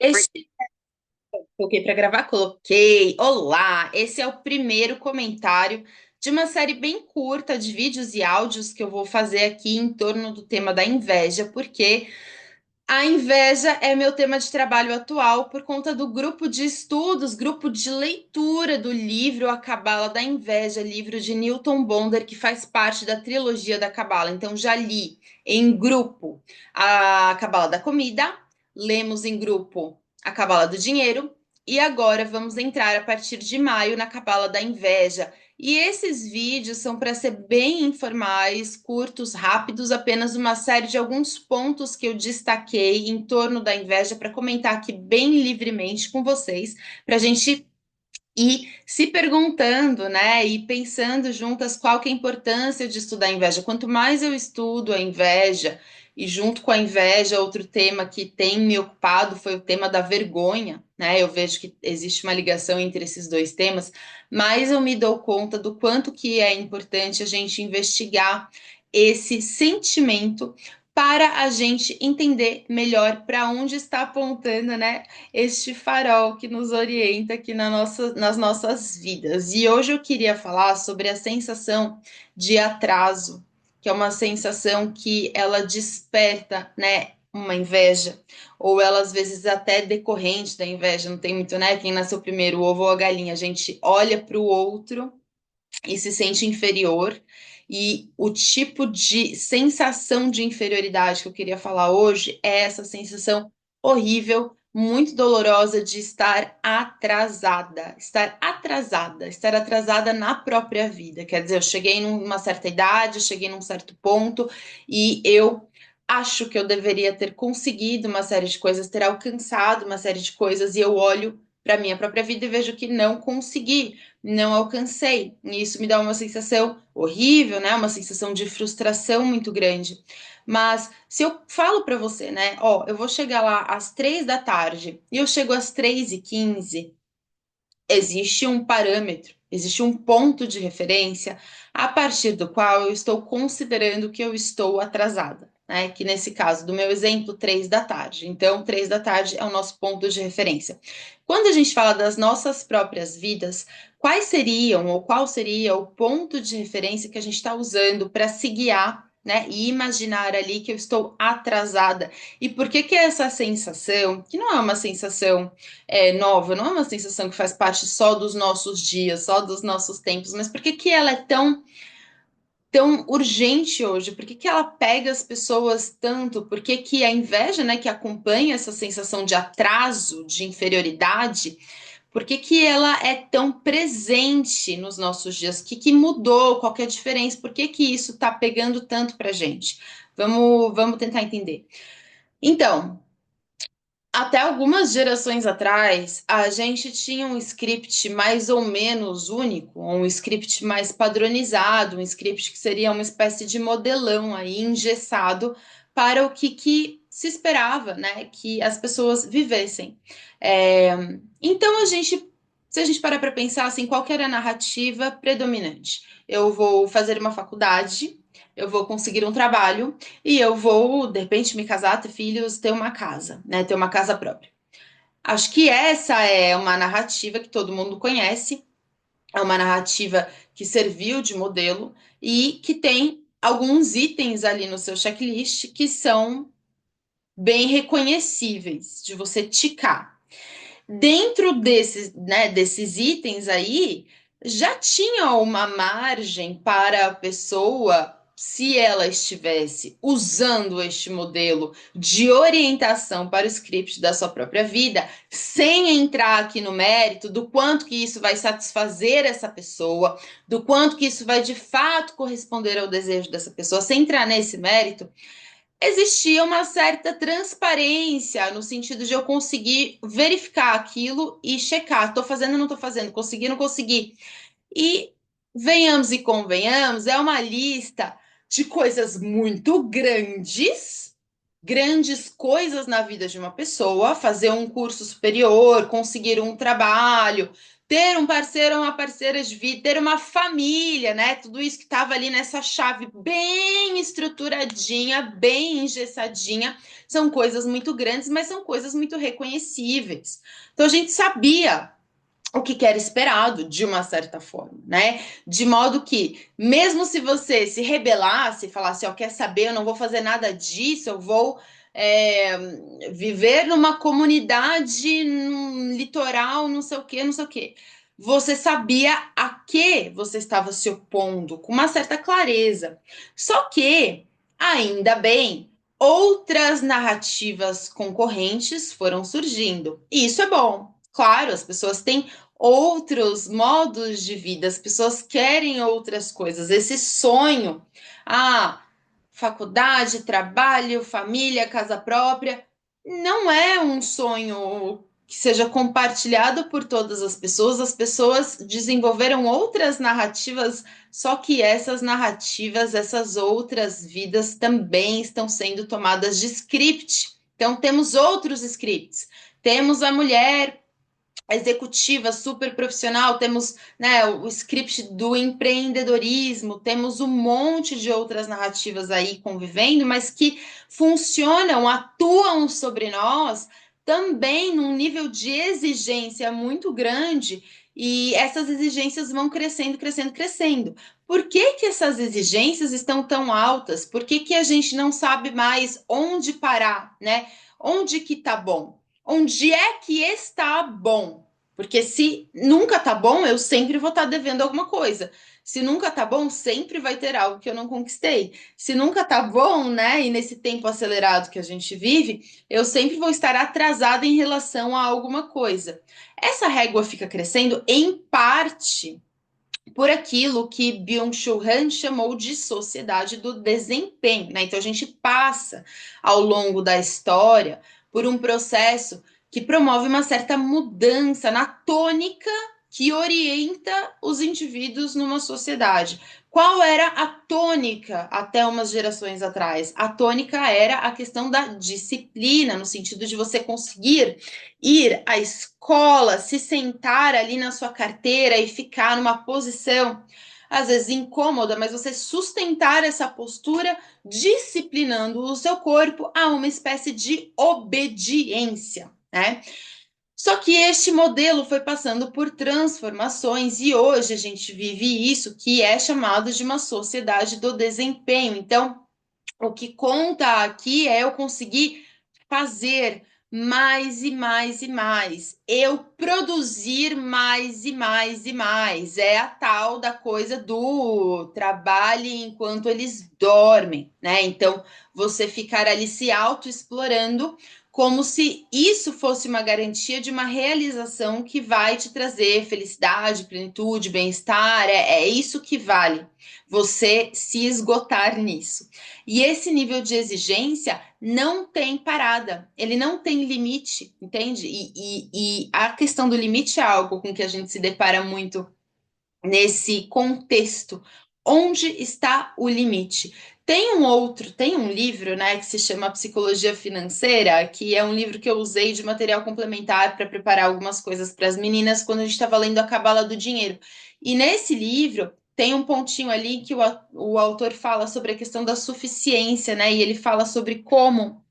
Este, coloquei para gravar, coloquei. Olá, esse é o primeiro comentário de uma série bem curta de vídeos e áudios que eu vou fazer aqui em torno do tema da inveja, porque a inveja é meu tema de trabalho atual por conta do grupo de estudos, grupo de leitura do livro A Cabala da Inveja, livro de Newton Bonder, que faz parte da trilogia da Cabala. Então, já li em grupo a Cabala da Comida, lemos em grupo a Cabala do Dinheiro, e agora vamos entrar a partir de maio na Cabala da Inveja. E esses vídeos são para ser bem informais, curtos, rápidos, apenas uma série de alguns pontos que eu destaquei em torno da inveja para comentar aqui bem livremente com vocês, para a gente ir se perguntando, né, e pensando juntas qual que é a importância de estudar a inveja. Quanto mais eu estudo a inveja, e junto com a inveja, outro tema que tem me ocupado foi o tema da vergonha, né? Eu vejo que existe uma ligação entre esses dois temas, mas eu me dou conta do quanto que é importante a gente investigar esse sentimento para a gente entender melhor para onde está apontando, né, este farol que nos orienta aqui nas nossas vidas. E hoje eu queria falar sobre a sensação de atraso, que é uma sensação que ela desperta, né, uma inveja, ou ela às vezes até decorrente da inveja, não tem muito, né? Quem nasceu primeiro, o ovo ou a galinha, a gente olha para o outro e se sente inferior. E o tipo de sensação de inferioridade que eu queria falar hoje é essa sensação horrível, muito dolorosa de estar atrasada na própria vida. Quer dizer, eu cheguei numa certa idade, eu cheguei num certo ponto e eu acho que eu deveria ter conseguido uma série de coisas, ter alcançado uma série de coisas e eu olho para minha própria vida e vejo que não consegui, não alcancei. E isso me dá uma sensação horrível, né? Uma sensação de frustração muito grande. Mas se eu falo para você, né? Ó, eu vou chegar lá às 3 da tarde e eu chego às 3h15, existe um parâmetro, existe um ponto de referência a partir do qual eu estou considerando que eu estou atrasada, né? Que nesse caso do meu exemplo, 3 da tarde. Então, 3 da tarde é o nosso ponto de referência. Quando a gente fala das nossas próprias vidas, quais seriam ou qual seria o ponto de referência que a gente está usando para se guiar, né? E imaginar ali que eu estou atrasada. E por que que é essa sensação, que não é uma sensação nova, não é uma sensação que faz parte só dos nossos dias, só dos nossos tempos, mas por que que ela é tão urgente hoje? Por que que ela pega as pessoas tanto? Por que que a inveja, né, que acompanha essa sensação de atraso, de inferioridade, por que que ela é tão presente nos nossos dias? O que que mudou? Qual que é a diferença? Por que que isso está pegando tanto pra gente? Vamos tentar entender. Então, até algumas gerações atrás, a gente tinha um script mais ou menos único, um script mais padronizado, um script que seria uma espécie de modelão aí, engessado, para o que se esperava, né, que as pessoas vivessem. É, então, se a gente parar para pensar assim, qual que era a narrativa predominante? Eu vou fazer uma faculdade, eu vou conseguir um trabalho, e eu vou, de repente, me casar, ter filhos, ter uma casa, né? Ter uma casa própria. Acho que essa é uma narrativa que todo mundo conhece, é uma narrativa que serviu de modelo e que tem alguns itens ali no seu checklist que são bem reconhecíveis de você ticar. Dentro desses, né, desses itens aí, já tinha uma margem para a pessoa, se ela estivesse usando este modelo de orientação para o script da sua própria vida, sem entrar aqui no mérito do quanto que isso vai satisfazer essa pessoa, do quanto que isso vai de fato corresponder ao desejo dessa pessoa, sem entrar nesse mérito, existia uma certa transparência no sentido de eu conseguir verificar aquilo e checar, estou fazendo ou não estou fazendo, consegui ou não consegui. E venhamos e convenhamos, é uma lista de coisas muito grandes grandes coisas na vida de uma pessoa, fazer um curso superior, conseguir um trabalho, ter um parceiro ou uma parceira de vida, ter uma família, né? Tudo isso que estava ali nessa chave bem estruturadinha, bem engessadinha, são coisas muito grandes, mas são coisas muito reconhecíveis. Então a gente sabia o que era esperado, de uma certa forma, né? De modo que, mesmo se você se rebelasse, falasse, ó, quer saber, eu não vou fazer nada disso, eu vou viver numa comunidade, num litoral, não sei o quê, não sei o quê. Você sabia a que você estava se opondo, com uma certa clareza. Só que, ainda bem, outras narrativas concorrentes foram surgindo. E isso é bom. Claro, as pessoas têm outros modos de vida, as pessoas querem outras coisas. Esse sonho, ah, faculdade, trabalho, família, casa própria, não é um sonho que seja compartilhado por todas as pessoas desenvolveram outras narrativas, só que essas narrativas, essas outras vidas também estão sendo tomadas de script. Então, temos outros scripts. Temos a mulher executiva super profissional, temos, né, o script do empreendedorismo, temos um monte de outras narrativas aí convivendo, mas que funcionam, atuam sobre nós também num nível de exigência muito grande. E essas exigências vão crescendo, crescendo, crescendo. Por que que essas exigências estão tão altas? Por que que a gente não sabe mais onde parar, né? Onde que tá bom? Onde é que está bom? Porque se nunca tá bom, eu sempre vou estar devendo alguma coisa. Se nunca tá bom, sempre vai ter algo que eu não conquistei. Se nunca tá bom, né, e nesse tempo acelerado que a gente vive, eu sempre vou estar atrasada em relação a alguma coisa. Essa régua fica crescendo em parte por aquilo que Byung-Chul Han chamou de sociedade do desempenho, né? Então a gente passa ao longo da história por um processo que promove uma certa mudança na tônica que orienta os indivíduos numa sociedade. Qual era a tônica até umas gerações atrás? A tônica era a questão da disciplina, no sentido de você conseguir ir à escola, se sentar ali na sua carteira e ficar numa posição, às vezes incômoda, mas você sustentar essa postura, disciplinando o seu corpo a uma espécie de obediência, né? Só que este modelo foi passando por transformações e hoje a gente vive isso que é chamado de uma sociedade do desempenho. Então, o que conta aqui é eu conseguir fazer mais e mais e mais. Eu produzir mais e mais e mais. É a tal da coisa do trabalhe enquanto eles dormem, né? Então, você ficar ali se autoexplorando como se isso fosse uma garantia de uma realização que vai te trazer felicidade, plenitude, bem-estar. É isso que vale. Você se esgotar nisso. E esse nível de exigência não tem parada, ele não tem limite, entende? E a questão do limite é algo com que a gente se depara muito nesse contexto. Onde está o limite? Tem um livro, né, que se chama Psicologia Financeira, que é um livro que eu usei de material complementar para preparar algumas coisas para as meninas quando a gente estava lendo A Cabala do Dinheiro. E nesse livro tem um pontinho ali que o autor fala sobre a questão da suficiência, né? E ele fala sobre como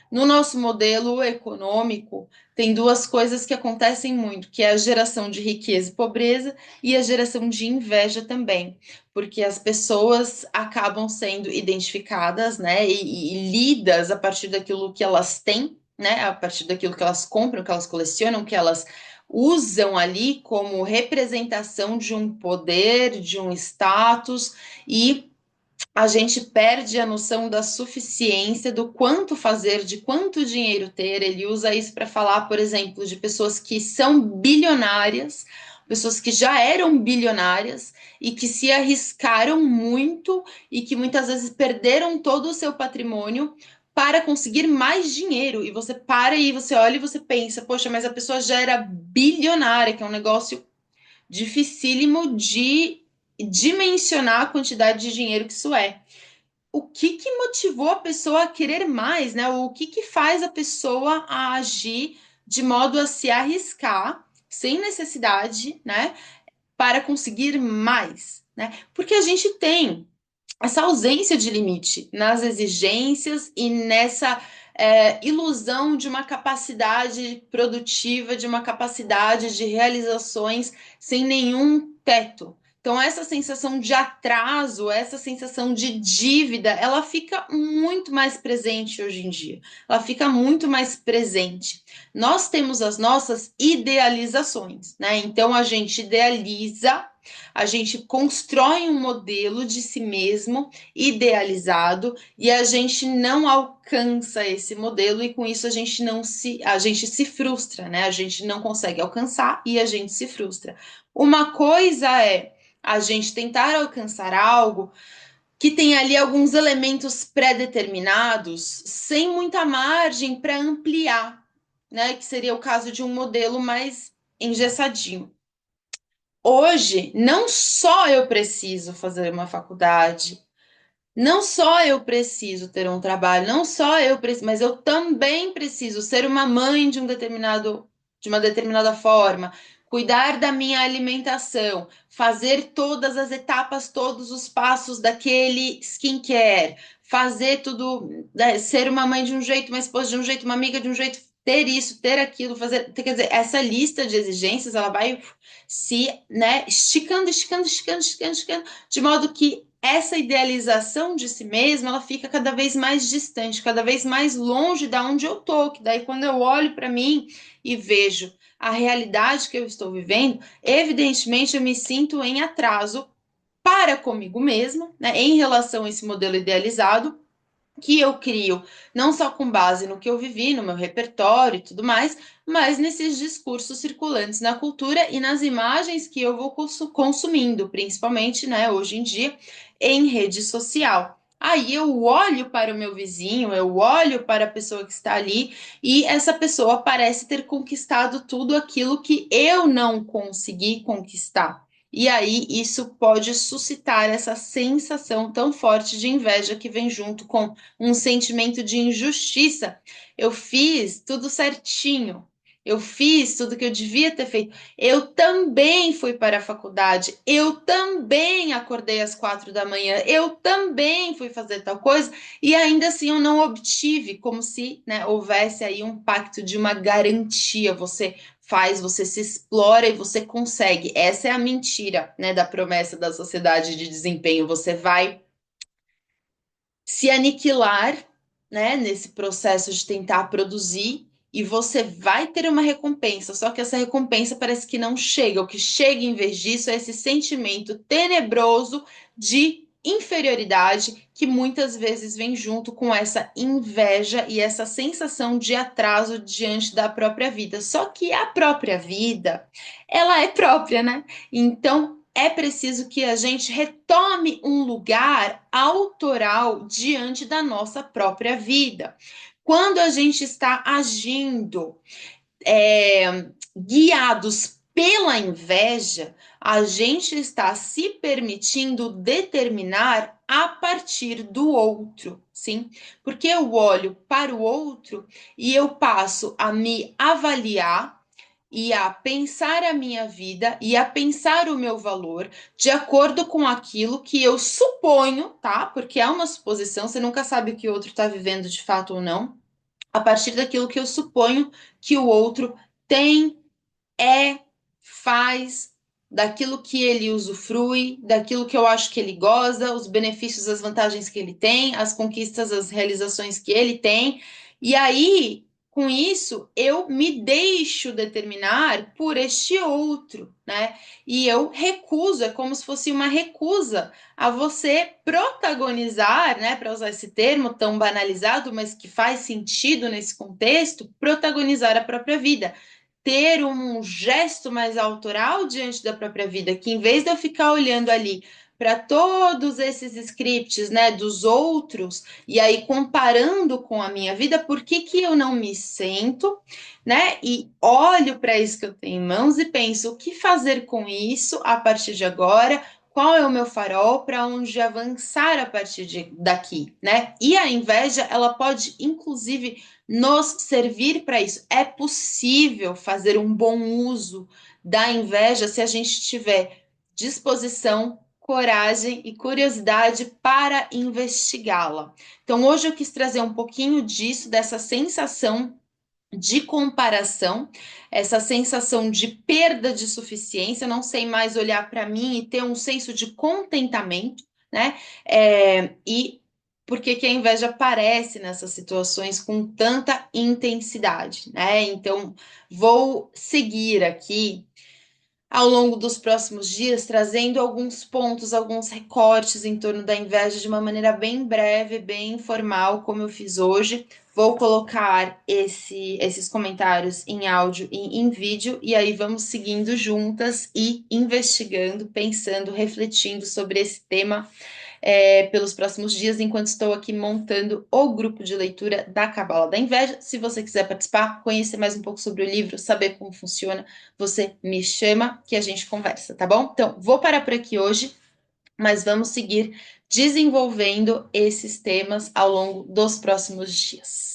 no nosso modelo econômico, tem duas coisas que acontecem muito, que é a geração de riqueza e pobreza e a geração de inveja também, porque as pessoas acabam sendo identificadas, né, e lidas a partir daquilo que elas têm, né, a partir daquilo que elas compram, que elas colecionam, que elas usam ali como representação de um poder, de um status, e a gente perde a noção da suficiência, do quanto fazer, de quanto dinheiro ter. Ele usa isso para falar, por exemplo, de pessoas que são bilionárias, pessoas que já eram bilionárias e que se arriscaram muito e que muitas vezes perderam todo o seu patrimônio para conseguir mais dinheiro. E você para e você olha e você pensa, poxa, mas a pessoa já era bilionária, que é um negócio dificílimo de dimensionar a quantidade de dinheiro que isso é. o que que motivou a pessoa a querer mais, né? O que que faz a pessoa a agir de modo a se arriscar sem necessidade, né? Para conseguir mais, né? Porque a gente tem essa ausência de limite nas exigências e nessa ilusão de uma capacidade produtiva, de uma capacidade de realizações sem nenhum teto. Então, essa sensação de atraso, essa sensação de dívida, ela fica muito mais presente hoje em dia. Ela fica muito mais presente. Nós temos as nossas idealizações, né? Então, a gente idealiza, a gente constrói um modelo de si mesmo idealizado e a gente não alcança esse modelo e com isso a gente se frustra, né? A gente não consegue alcançar e a gente se frustra. Uma coisa é a gente tentar alcançar algo que tem ali alguns elementos pré-determinados, sem muita margem para ampliar, né? Que seria o caso de um modelo mais engessadinho. Hoje, não só eu preciso fazer uma faculdade, não só eu preciso ter um trabalho, não só eu preciso, mas eu também preciso ser uma mãe de uma determinada forma, cuidar da minha alimentação, fazer todas as etapas, todos os passos daquele skincare, fazer tudo, né, ser uma mãe de um jeito, uma esposa de um jeito, uma amiga de um jeito, ter isso, ter aquilo, fazer, quer dizer, essa lista de exigências, ela vai se, né, esticando, de modo que essa idealização de si mesma, ela fica cada vez mais distante, cada vez mais longe da onde eu tô, que daí quando eu olho para mim e vejo a realidade que eu estou vivendo, evidentemente eu me sinto em atraso para comigo mesma, né, em relação a esse modelo idealizado que eu crio, não só com base no que eu vivi, no meu repertório e tudo mais, mas nesses discursos circulantes na cultura e nas imagens que eu vou consumindo, principalmente, né, hoje em dia, em rede social. Aí eu olho para o meu vizinho, eu olho para a pessoa que está ali e essa pessoa parece ter conquistado tudo aquilo que eu não consegui conquistar. E aí isso pode suscitar essa sensação tão forte de inveja que vem junto com um sentimento de injustiça. Eu fiz tudo certinho. Eu fiz tudo que eu devia ter feito. Eu também fui para a faculdade. Eu também acordei às 4 da manhã. Eu também fui fazer tal coisa. E ainda assim eu não obtive, como se, né, houvesse aí um pacto de uma garantia. Você faz, você se explora e você consegue. Essa é a mentira, né, da promessa da sociedade de desempenho. Você vai se aniquilar, né, nesse processo de tentar produzir e você vai ter uma recompensa, só que essa recompensa parece que não chega. O que chega em vez disso é esse sentimento tenebroso de inferioridade que muitas vezes vem junto com essa inveja e essa sensação de atraso diante da própria vida. Só que a própria vida, ela é própria, né? Então, é preciso que a gente retome um lugar autoral diante da nossa própria vida. Quando a gente está agindo guiados pela inveja, a gente está se permitindo determinar a partir do outro, sim? Porque eu olho para o outro e eu passo a me avaliar e a pensar a minha vida e a pensar o meu valor de acordo com aquilo que eu suponho, tá? Porque é uma suposição, você nunca sabe o que o outro está vivendo de fato ou não, a partir daquilo que eu suponho que o outro tem, é, faz, daquilo que ele usufrui, daquilo que eu acho que ele goza, os benefícios, as vantagens que ele tem, as conquistas, as realizações que ele tem. E aí, com isso, eu me deixo determinar por este outro, né? E eu recuso, é como se fosse uma recusa a você protagonizar, né, para usar esse termo tão banalizado, mas que faz sentido nesse contexto, protagonizar a própria vida, ter um gesto mais autoral diante da própria vida, que em vez de eu ficar olhando ali para todos esses scripts, né, dos outros, e aí comparando com a minha vida, por que que eu não me sento, né, e olho para isso que eu tenho em mãos e penso o que fazer com isso a partir de agora, qual é o meu farol, para onde avançar a partir daqui, né? E a inveja, ela pode, inclusive, nos servir para isso. É possível fazer um bom uso da inveja se a gente tiver disposição, coragem e curiosidade para investigá-la. Então, hoje eu quis trazer um pouquinho disso, dessa sensação de comparação, essa sensação de perda de suficiência, não sei mais olhar para mim e ter um senso de contentamento, né? E por que que a inveja aparece nessas situações com tanta intensidade, né? Então, vou seguir aqui ao longo dos próximos dias, trazendo alguns pontos, alguns recortes em torno da inveja de uma maneira bem breve, bem informal, como eu fiz hoje. Vou colocar esses comentários em áudio e em vídeo, e aí vamos seguindo juntas e investigando, pensando, refletindo sobre esse tema pelos próximos dias, enquanto estou aqui montando o grupo de leitura da Cabala da Inveja. Se você quiser participar, conhecer mais um pouco sobre o livro, saber como funciona, você me chama que a gente conversa, tá bom? Então, vou parar por aqui hoje, mas vamos seguir desenvolvendo esses temas ao longo dos próximos dias.